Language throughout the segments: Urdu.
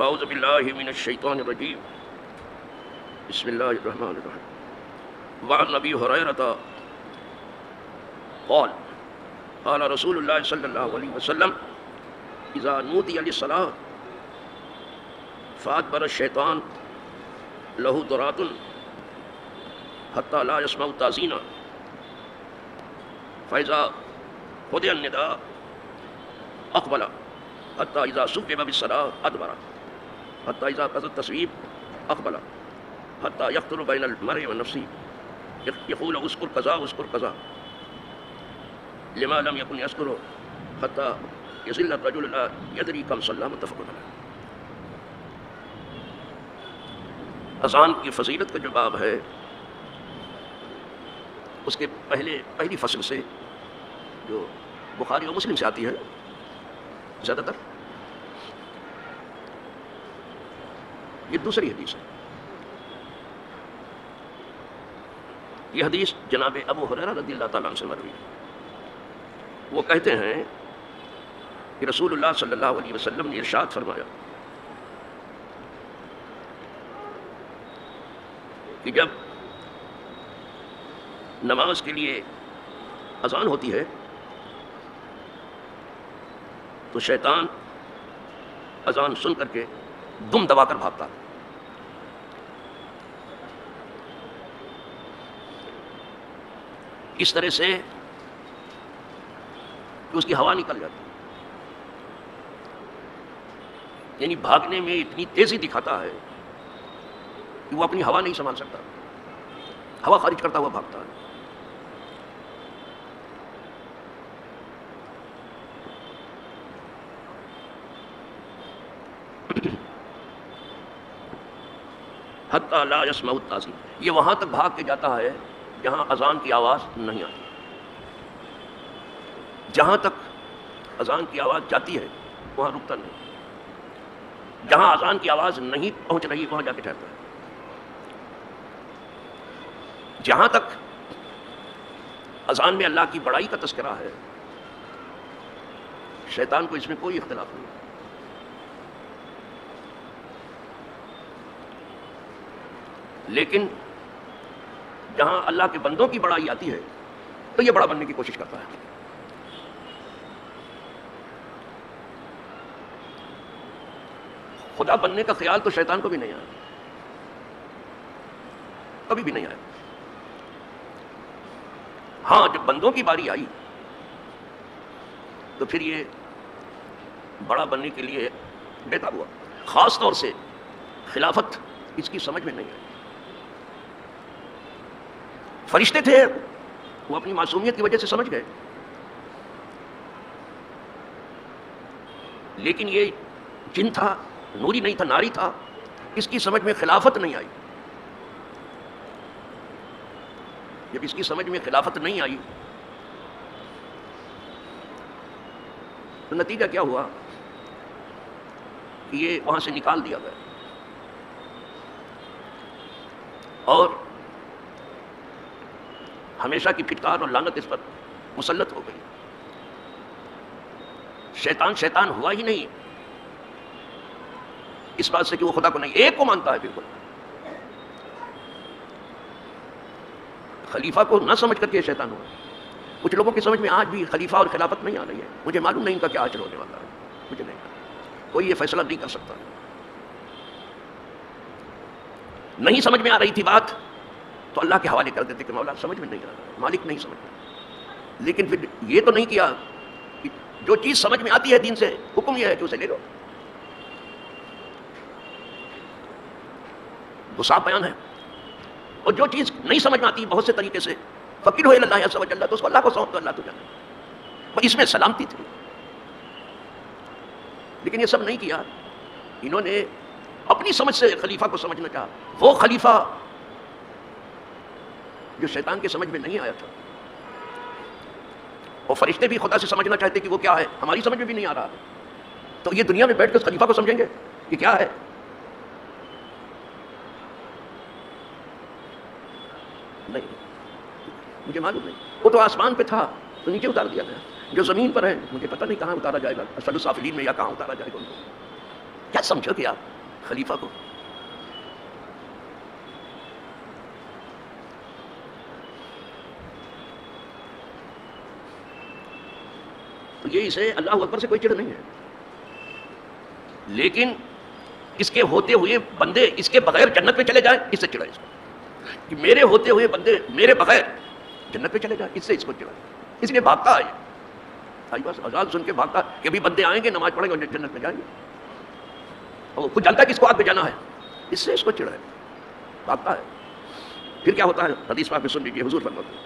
فاعوذ باللہ من الشیطان الرجیم بسم اللہ الرحمن الرحیم وعن ابی ہریرہ قال قال رسول اللہ صلی اللہ علیہ وسلم اذا نودی للصلاۃ فادبر الشیطان له درات حتى لا يسمع التأذين فإذا قضي النداء أقبل حتى إذا سبب بالصلاة أدبر حتى إذا قضى التسويب أقبل حتى يخطر بين المرء ونفسه يقول اذكر كذا اذكر كذا لما لم يكن يذكره حتى يصل الرجل لا يدري كم صلى متفق علیہ. اذان کی فضیلت کا جو باب ہے اس کے پہلی فصل سے جو بخاری اور مسلم سے آتی ہے زیادہ تر، یہ دوسری حدیث ہے. یہ حدیث جناب ابو ہریرہ رضی اللہ تعالیٰ عنہ سے مروی ہے. وہ کہتے ہیں کہ رسول اللہ صلی اللہ علیہ وسلم نے ارشاد فرمایا کہ جب نماز کے لیے اذان ہوتی ہے تو شیطان اذان سن کر کے دم دبا کر بھاگتا ہے. اس طرح سے کہ اس کی ہوا نکل جاتی ہے، یعنی بھاگنے میں اتنی تیزی دکھاتا ہے کہ وہ اپنی ہوا نہیں سنبھال سکتا، ہوا خارج کرتا ہوا بھاگتا ہے. حتی لا یسمع التأذین، یہ وہاں تک بھاگ کے جاتا ہے جہاں اذان کی آواز نہیں آتی. جہاں تک اذان کی آواز جاتی ہے وہاں رکتا نہیں، جہاں اذان کی آواز نہیں پہنچ رہی وہاں جا کے ٹھہرتا ہے. جہاں تک اذان میں اللہ کی بڑائی کا تذکرہ ہے شیطان کو اس میں کوئی اختلاف نہیں. لیکن جہاں اللہ کے بندوں کی بڑائی آتی ہے تو یہ بڑا بننے کی کوشش کرتا ہے. خدا بننے کا خیال تو شیطان کو بھی نہیں آیا، کبھی بھی نہیں آیا. ہاں جب بندوں کی باری آئی تو پھر یہ بڑا بننے کے لیے بےتاب ہوا. خاص طور سے خلافت اس کی سمجھ میں نہیں آئی. فرشتے تھے وہ اپنی معصومیت کی وجہ سے سمجھ گئے، لیکن یہ جن تھا، نوری نہیں تھا، ناری تھا، اس کی سمجھ میں خلافت نہیں آئی. جب اس کی سمجھ میں خلافت نہیں آئی تو نتیجہ کیا ہوا کہ یہ وہاں سے نکال دیا گیا اور ہمیشہ کی پھٹکار اور لعنت اس پر مسلط ہو گئی. شیطان ہوا ہی نہیں اس بات سے کہ وہ خدا کو نہیں، ایک کو مانتا ہے. بالکل خلیفہ کو نہ سمجھ کر کے شیطان ہوا. کچھ لوگوں کی سمجھ میں آج بھی خلیفہ اور خلافت نہیں آ رہی ہے. مجھے معلوم نہیں ان کا کیا اجر ہونے والا ہے، مجھے نہیں، کوئی یہ فیصلہ نہیں کر سکتا. نہیں سمجھ میں آ رہی تھی بات تو اللہ کے حوالے کر دیتے کہ مولا سمجھ میں نہیں آ رہا، مالک نہیں سمجھ میں. لیکن پھر یہ تو نہیں کیا کہ جو چیز سمجھ میں آتی ہے دین سے، حکم یہ ہے کہ اسے لے لو. وہ صاف بیان ہے. اور جو چیز نہیں سمجھ میں آتی بہت سے طریقے سے فقیر ہو اللہ عز و جل، تو اس کو اللہ کو سونپ دو، اللہ تو جانے. اور اس میں سلامتی تھی. لیکن یہ سب نہیں کیا. انہوں نے اپنی سمجھ سے خلیفہ کو سمجھنا چاہا، وہ خلیفہ جو شیطان کے سمجھ میں نہیں آیا تھا. اور فرشتے بھی خدا سے سمجھنا چاہتے کہ وہ کیا ہے، ہماری سمجھ میں بھی نہیں آ رہا. تو یہ دنیا میں بیٹھ کر خلیفہ کو سمجھیں گے کہ کیا ہے. نہیں، مجھے معلوم نہیں. وہ تو آسمان پہ تھا تو نیچے اتار دیا گیا. جو زمین پر ہے مجھے پتہ نہیں کہاں اتارا جائے گا، اسفل السافلین میں یا کہاں اتارا جائے گا. ان کو کیا سمجھو کہ آپ خلیفہ کو. تو یہ اسے اللہ اکبر سے کوئی چڑ نہیں ہے، لیکن اس کے ہوتے ہوئے بندے اس کے بغیر جنت میں چلے جائیں، اس سے چڑھا اس کو، کہ میرے ہوتے ہوئے بندے میرے بغیر جنت میں چلے جائیں، اس سے اس کو چڑھا، اس لیے بھاگتا ہے. آئی بس اذان سن کے بھاگتا کہ ابھی بندے آئیں گے نماز پڑھیں گے اور جنت میں جائیں گے، اور خود جانتا ہے کہ اس کو آگ پہ جانا ہے، اس سے اس کو چڑھا ہے، بھاگتا ہے. پھر کیا ہوتا ہے حدیث پاک میں سن لیجیے، حضور فرماتے ہیں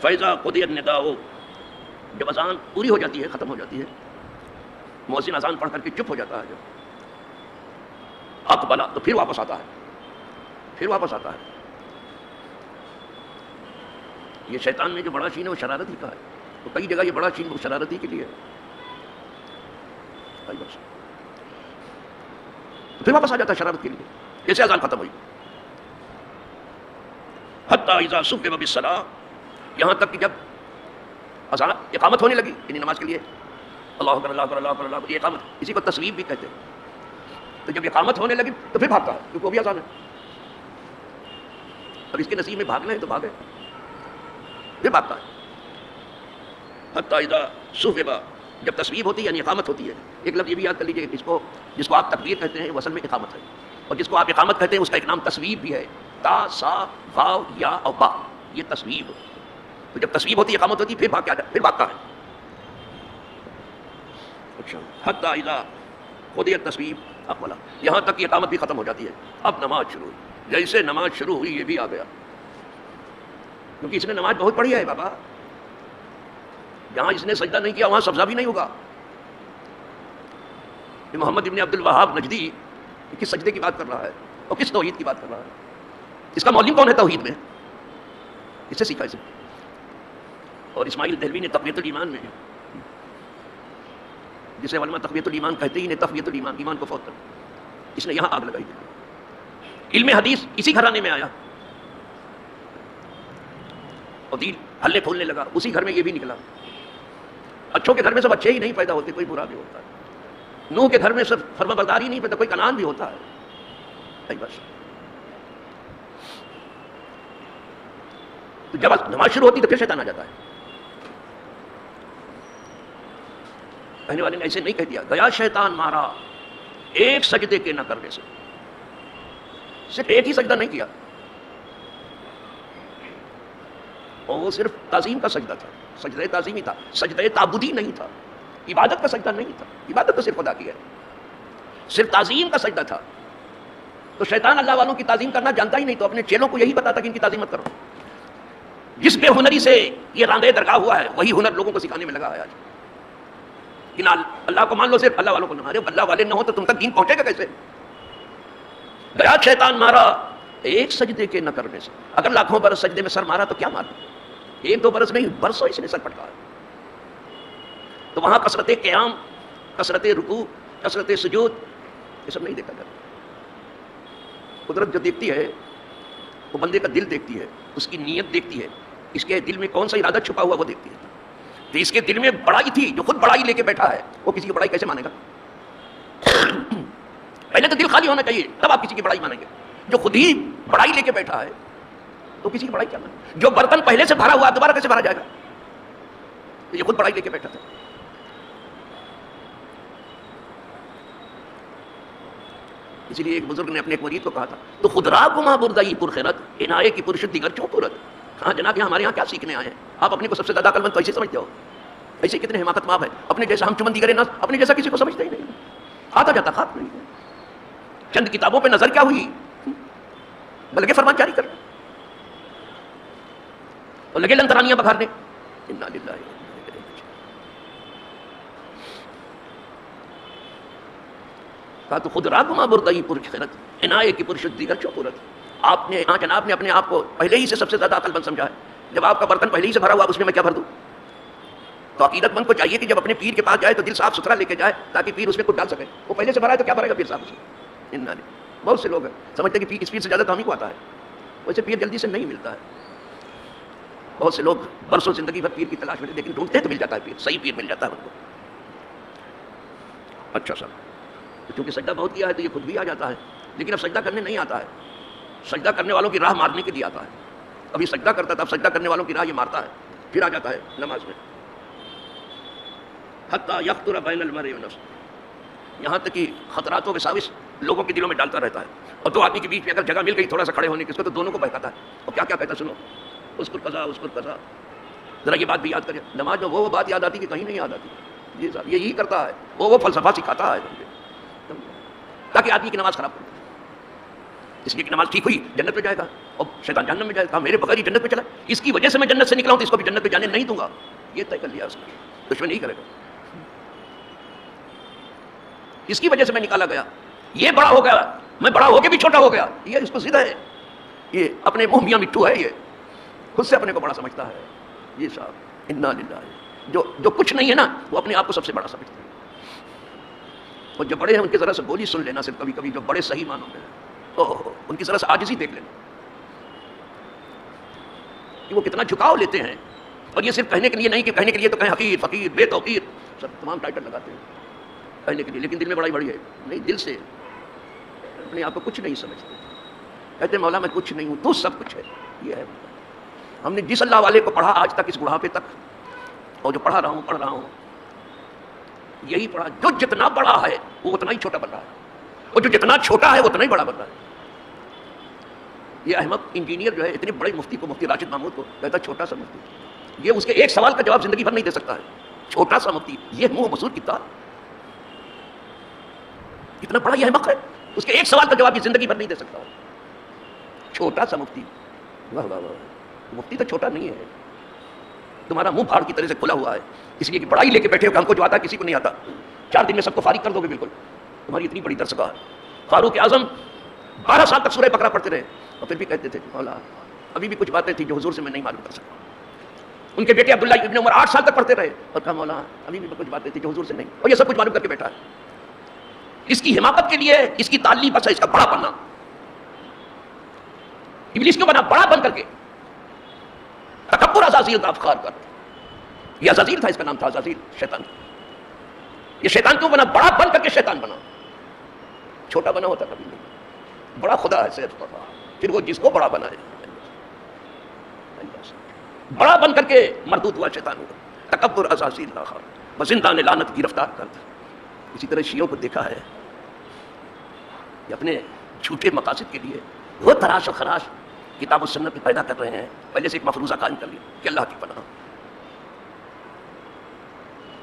فیضا قضی النداء، جب اذان پوری ہو جاتی ہے، ختم ہو جاتی ہے، مؤذن اذان پڑھ کر کے چپ ہو جاتا ہے، جب اقبلا تو پھر واپس آتا ہے، پھر واپس آتا ہے. یہ شیطان نے جو بڑا شین ہے وہ شرارت ہی کا ہے، تو کئی جگہ یہ بڑا شین وہ شرارت ہی کے لیے ہے. پھر واپس آ جاتا ہے شرارت کے لیے. جیسے اذان ختم ہوئی، حتی اذا صفف بالصلاۃ، یہاں تک کہ جب اذان اقامت ہونے لگی، یعنی نماز کے لیے اللہ اکبر اللہ اکبر اللہ اکبر اللہ اکبر، یہ اقامت، اسی کو تصویب بھی کہتے ہیں. تو جب اقامت ہونے لگی تو پھر بھاگتا ہے، کیونکہ وہ بھی اذان ہے. اب اس کے نصیب میں بھاگنا ہے تو بھاگے، پھر بھاگتا ہے. حتی اذا صفف، جب تصویب ہوتی ہے یعنی اقامت ہوتی ہے. ایک لفظ یہ بھی یاد کر لیجیے، جس کو آپ تکبیر کہتے ہیں وہ اصل میں اقامت ہے، اور جس کو آپ اقامت کہتے ہیں اس کا ایک نام تصویب بھی ہے، تا سا واو یا اور با، یہ تصویب. تو جب تصویب ہوتی ہے اقامت ہوتی ہے پھر بھاگتا ہے. اچھا، حتی اذا قضی التصویب اقبلا، یہاں تک کہ اقامت بھی ختم ہو جاتی ہے، اب نماز شروع ہوئی. جیسے نماز شروع ہوئی یہ بھی آ گیا، کیونکہ اس نے نماز بہت پڑھی ہے بابا. جہاں اس نے سجدہ نہیں کیا وہاں سبزہ بھی نہیں ہوگا. یہ محمد ابن عبد الوہاب نجدی کس سجدے کی بات کر رہا ہے اور کس توحید کی بات کر رہا ہے؟ اس کا معلم کون ہے توحید میں؟ اس سے سیکھا اسے. اور اسماعیل دہلوی نے تقویۃ الایمان میں، جسے علماء تقویۃ الایمان کہتے ہی نے تقویۃ الایمان، ایمان کو فوت کر، اس نے یہاں آگ لگائی. علم حدیث اسی گھرانے میں آیا اور دین ہلنے پھولنے لگا، اسی گھر میں یہ بھی نکلا. اچھوں کے گھر میں سب اچھے ہی نہیں پیدا ہوتے، کوئی برا بھی ہوتا ہے. نوح کے گھر میں سب فرما بردار ہی نہیں پیدا، کوئی کنعان بھی ہوتا ہے. بس تو جب نماز شروع ہوتی تو پھر شیطان آ جاتا ہے. کہنے والے نے ایسے نہیں کہہ دیا، گیا شیطان مارا ایک سجدے کے نہ کرنے سے. صرف ایک ہی سجدہ نہیں کیا، اور وہ صرف تعظیم کا سجدہ تھا، سجدہ تعظیمی تھا، سجدہ تعبدی نہیں تھا، عبادت کا سجدہ نہیں تھا. عبادت تو صرف خدا کی ہے، صرف تعظیم کا سجدہ تھا. تو شیطان اللہ والوں کی تعظیم کرنا جانتا ہی نہیں، تو اپنے چیلوں کو یہی بتاتا کہ ان کی تعظیم مت کرو. جس بے ہنری سے یہ راندے درگاہ ہوا ہے وہی ہنر لوگوں کو سکھانے میں لگا ہے آج. کہ نہ اللہ کو مان لو، صرف اللہ والوں کو نہ مانو. اللہ والے نہ ہو تو تم تک دین پہنچے گا کیسے؟ گیا شیطان مارا ایک سجدے کے نہ کرنے سے. اگر لاکھوں برس سجدے میں سر مارا تو کیا مارا؟ ایک دو برس نہیں، برسوں اس نے سر پٹکا. تو وہاں کثرت قیام، کثرت رکوع، کثرت سجود، یہ سب نہیں دیکھا جاتا. قدرت جو دیکھتی ہے وہ بندے کا دل دیکھتی ہے، اس کی نیت دیکھتی ہے، اس کے دل میں کون سا ارادہ چھپا ہوا وہ دیکھتی ہے. تو اس کے دل میں بڑائی تھی، جو خود بڑائی لے کے بیٹھا ہے وہ کسی کی بڑائی کیسے مانے گا؟ پہلے تو دل خالی ہونا چاہیے، تب آپ کسی کی بڑائی مانیں گے. جو خود ہی بڑائی لے کے بیٹھا ہے تو کسی کی بڑائی کیا مانے؟ جو برتن پہلے سے بھرا ہوا دوبارہ کیسے بھرا جائے گا؟ یہ خود بڑائی لے کے بیٹھا تھا. اسی لیے ایک بزرگ نے اپنے ایک مرید کو کہا تھا، تو خود را گما بردائی پرخیرت عنایے کی پرشد دیگر چوں پورت. کہاں جناب ہمارے یہاں کیا سیکھنے آئے ہیں؟ آپ اپنے کو سب سے زیادہ عقل مند تو ایسے سمجھتے ہو؟ ایسے کتنے حماقت ماب ہے، اپنے جیسا ہم چمن دیگر ناس، اپنے جیسا کسی کو سمجھتے ہی نہیں. آتا جاتا خاک نہیں ہے. چند کتابوں پہ نظر کیا ہوئی، بلکہ فرمان جاری کر اور لگے لنترانیاں بکھارنے. انا للہ کہا تو خود راگما بردائی پرخیرت عنایے کی پرشد دیگر چوں پورت. آپ نے جناب نے اپنے آپ کو پہلے ہی سے سب سے زیادہ عقل مند سمجھا ہے. جب آپ کا برتن پہلے ہی سے بھرا ہوا اس میں کیا بھر دوں؟ تو عقیدت مند کو چاہیے کہ جب اپنے پیر کے پاس جائے تو دل صاف ستھرا لے کے جائے تاکہ پیر اس میں کچھ ڈال سکے. وہ پہلے سے بھرا ہے تو کیا بھرے گا پیر صاحب اسے؟ بہت سے لوگ ہیں سمجھتے کہ اس پیر سے زیادہ تو ہم ہی کو آتا ہے. ویسے پیر جلدی سے نہیں ملتا ہے. بہت سے لوگ برسوں زندگی بھر پیر کی تلاش میں لیکن ڈھونڈتے تو مل جاتا ہے پیر، صحیح پیر مل جاتا ہے ان کو. اچھا سر، کیونکہ سجدہ بہت کیا ہے تو یہ خود بھی آ جاتا ہے، لیکن اب سجدہ کرنے نہیں آتا ہے، سجدہ کرنے والوں کی راہ مارنے کے لیے آتا ہے. ابھی سجدہ کرتا تھا، اب سجدہ کرنے والوں کی راہ یہ مارتا ہے، پھر آ جاتا ہے نماز میں. حتیٰ یخطر بین المرء ونفسہ، یہاں تک کہ خطرات و وساوس لوگوں کے دلوں میں ڈالتا رہتا ہے. اور دو آدمی کے بیچ میں اگر جگہ مل گئی تھوڑا سا کھڑے ہونے کی، اس کو تو دونوں کو بہکاتا ہے. اور کیا کیا کہتا ہے سنو، اس کو قضا اس کو قضا. ذرا یہ بات بھی یاد کرے، نماز میں وہ بات یاد آتی کہ کہیں نہیں یاد آتی. جی صاحب یہی کرتا ہے، وہ فلسفہ سکھاتا ہے تاکہ آدمی کی نماز خراب کرے. اس لیے کہ نماز ٹھیک ہوئی جنت میں جائے گا اور شیطان جہنم میں جائے گا. میرے بغیر ہی جنت میں چلا، اس کی وجہ سے میں جنت سے نکلا ہوں تو اس کو بھی جنت میں جانے نہیں دوں گا. یہ طے کر لیا اس نے، دشمن نہیں کرے گا. اس کی وجہ سے میں نکالا گیا، یہ بڑا ہو گیا، میں بڑا ہو کے بھی چھوٹا ہو گیا. یہ اس کو سیدھا ہے، یہ اپنے منہ میاں مٹھو ہے، یہ خود سے اپنے کو بڑا سمجھتا ہے. یہ صاحب انا للہ، جو کچھ نہیں ہے نا وہ اپنے آپ کو سب سے بڑا سمجھتا ہے. اور جو بڑے ہیں ان کی ذرا سے بولی سن لینا، صرف کبھی کبھی جو بڑے صحیح معنوں میں ہیں ان کی ذرا سے عاجزی دیکھ لینا کہ وہ کتنا جھکاؤ لیتے ہیں. اور یہ صرف کہنے کے لیے نہیں کہ کہنے کے لیے تو کہیں حقیر فقیر بے توقیر سب تمام ٹائٹل لگاتے ہیں کہنے کے لیے، لیکن دل میں بڑائی بڑی ہے نہیں. دل سے اپنے آپ کو کچھ نہیں سمجھتے، کہتے مولا میں کچھ نہیں ہوں، تو سب کچھ ہے. یہ ہے ہم نے جس اللہ والے کو پڑھا آج تک اس بڑھاپے تک، اور جو پڑھ رہا ہوں یہی پڑھا، جو جتنا بڑا ہے وہ اتنا ہی چھوٹا بن رہا ہے، اور جو جتنا چھوٹا ہے وہ اتنا ہی بڑا بن رہا ہے. یہ احمد انجینئر جو ہے اتنے بڑے مفتی کو، مفتی راشد محمود کو کہتا ہے چھوٹا سا مفتی. یہ اس کے ایک سوال کا جواب زندگی بھر نہیں دے سکتا ہے. چھوٹا سا مفتی، یہ منہ مسور کتنا اتنا بڑا یہ احمق ہے، اس کے ایک سوال کا جواب یہ زندگی بھر نہیں دے سکتا. چھوٹا سا مفتی، واہ واہ واہ. مفتی تو چھوٹا نہیں ہے، تمہارا منہ پھاڑ کی طرح سے کھلا ہوا ہے، اس لیے کہ بڑائی لے کے بیٹھے ہو کہ ہم کو جو آتا ہے کسی کو نہیں آتا. 4 دن میں سب کو فارغ کر دو گے بالکل. تمہاری اتنی بڑی درسگاہ ہے. فاروق اعظم 12 سال تک سورہ بقرہ پڑھتے رہے اور پھر بھی کہتے تھے مولا ابھی بھی کچھ باتیں تھیں جو حضور سے میں نہیں معلوم کر سکتا. ان کے بیٹے عبداللہ ابن عمر 8 سال تک پڑھتے رہے اور کہا مولا ابھی بھی کچھ باتیں تھیں جو حضور سے نہیں، اور یہ سب کچھ معلوم کر کے بیٹھا ہے. اس کی حماقت کے لیے اس کی تعلیم بس ہے اس کا بڑا بننا. ابلیس کیوں بنا؟ بڑا بن کر کے. تکبر عزازیل کا افخار کر، یہ عزازیل تھا، اس کا نام تھا عزازیل، شیطان. یہ شیطان کیوں بنا؟ بڑا بن کر کے شیطان بنا. چھوٹا بنا ہوتا کبھی نہیں، بڑا خدا ہے صرف. پھر وہ جس کو بڑا بنا ہے بڑا بن کر کے مردود ہوا شیطان ہوا. تکبر عزازیل کا افخار، بزندان لعنت گرفتار کرتا. اسی طرح شیعوں کو دیکھا ہے کہ اپنے جھوٹے مقاصد کے لیے وہ تراش و خراش کتاب و سنت پیدا کر رہے ہیں. پہلے سے ایک مفروضہ قائم کر لیا کہ اللہ کی پناہ.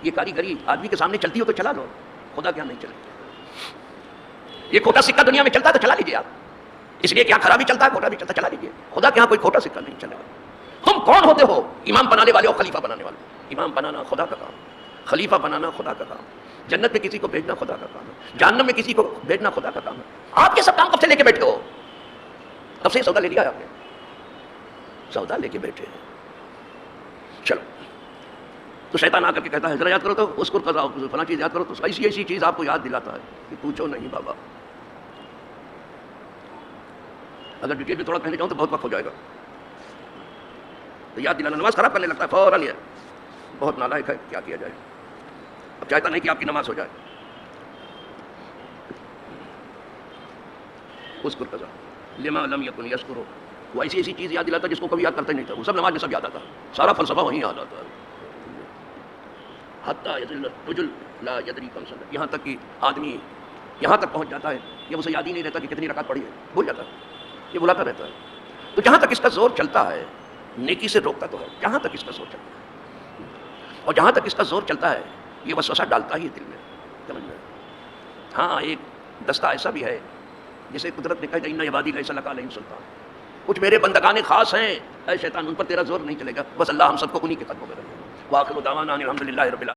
یہ کاریگری آدمی کے سامنے چلتی ہو تو چلا لو، خدا کیا نہیں چلے. یہ کھوٹا سکہ دنیا میں چلتا ہے تو چلا لیجیے آپ، اس لیے کیا خرابی چلتا ہے کھوٹا بھی چلتا، چلا لیجیے. خدا کے یہاں کوئی کھوٹا سکہ نہیں چلے گا. تم کون ہوتے ہو؟ امام بنانے والے اور خلیفہ بنانے والے. امام بنانا خدا کا کام، خلیفہ بنانا خدا کا کام. جنت میں کسی کو بھیجنا خدا کا کام ہے، جہنم میں کسی کو بھیجنا خدا کا کام ہے. آپ یہ سب کام کب سے لے کے بیٹھے ہو؟ کب سے سودا لے لیا آپ نے؟ سودا لے کے بیٹھے ہیں. چلو تو شیطان آ کر کے کہتا ہے ذرا یاد کرو تو اس کو قضا فلاں چیز یاد کرو تو ایسی ایسی چیز آپ کو یاد دلاتا ہے کہ پوچھو نہیں بابا. اگر ڈیٹیل میں تھوڑا کہنے چاہوں تو بہت وقت ہو جائے گا. تو یاد دلانا نماز خراب کرنے لگتا ہے فوراً. یہ بہت نالائق ہے، کیا کیا جائے. اب چاہتا نہیں کہ آپ کی نماز ہو جائے. اس کو قضا لما لم یکن یذکرہ، وہ ایسی ایسی چیز یاد دلاتا جس کو کبھی یاد کرتا نہیں تھا. وہ سب نماز میں سب یاد آتا، سارا فلسفہ وہیں یاد آتا ہے. حتی یضل الرجل لا یدری کم صلی، یہاں تک کہ آدمی یہاں تک پہنچ جاتا ہے کہ اسے یاد ہی نہیں رہتا کہ کتنی رکعت پڑھی ہے، بھول جاتا ہے. یہ بلاتا رہتا ہے. تو جہاں تک اس کا زور چلتا ہے نیکی سے روکتا تو ہے، جہاں تک اس کا زور چلتا ہے. اور جہاں تک اس کا زور چلتا ہے یہ وسوسہ ڈالتا ہی ہے دل میں. سمجھ میں؟ ہاں ایک دستہ ایسا بھی ہے جسے قدرت نے کہا کہ ان عبادی لیس لک علیہم سلطان، کچھ میرے بندگان خاص ہیں، اے شیطان ان پر تیرا زور نہیں چلے گا. بس اللہ ہم سب کو انہی کے قدموں میں رکھے. واخر دعوانا ان الحمد للہ رب العالمین.